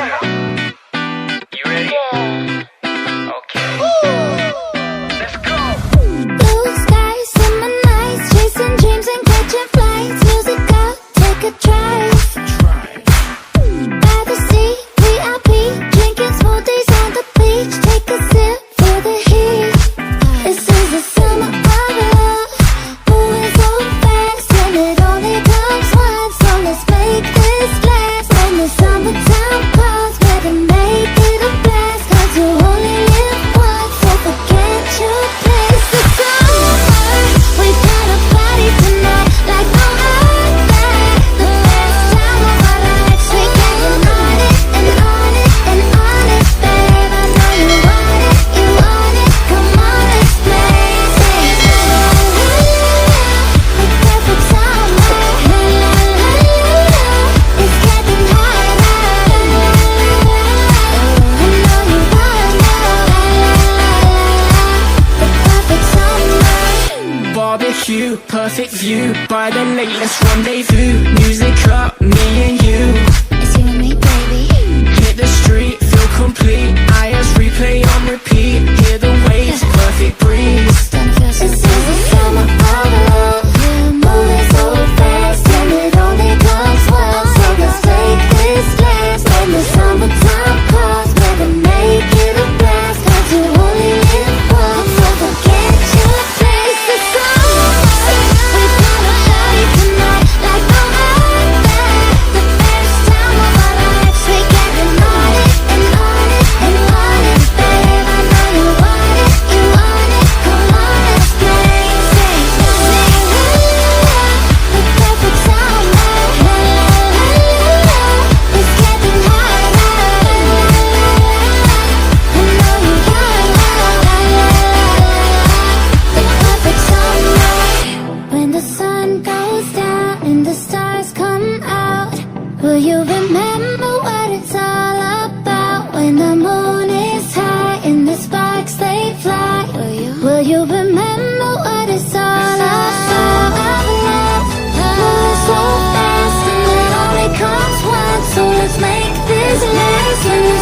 You ready? Yeah. Okay. Let's go. Blue skies, summer nights, chasing dreams and catching flights. Music up, take a drive. By the sea, VIP, drinking smoothies on the beach. Take a sip for the heat. This is the summer of love, moving so fast, and it only comes once. So let's make this last. When the summertime comes, better make it a blast. 'Cause you only live once, so forget your place. The summer, we got a party tonight like no other. The best time of our lives. We getting on it and on it and on it, babe. I know you want it, you want it. Come on, let's play. Say la la la la, the perfect summer. La la la la, it's getting hot. La la la la, I know you want it. La la la la, the perfect summer. Barbecue, perfect view. By the lake, let's rendezvous. Music up, me and you. It's you and me, baby. Hit the street, feel complete. IS replay on repeat. Hear the waves, perfect breeze. This is the summer of love, moving so fast, and it only comes once. So let's take this last. When the summertime comes, better make it a blast. 'Cause you only live once, so forget your place. The summer, we got a party tonight like no other. The best time of our lives. We getting on it and on it and on it, babe. I know you want it, you want it. Come on, let's play. Say la la la la, the perfect summer. La la la la, it's getting hot. La la la la, I know you want it. La la la la, the perfect summer. When the sun goes down and the stars come out, will you remember what it's all about? When the moon is high and the sparks they fly, will you remember what it's all about? Moving so fast and it only comes once, so let's make this last. When the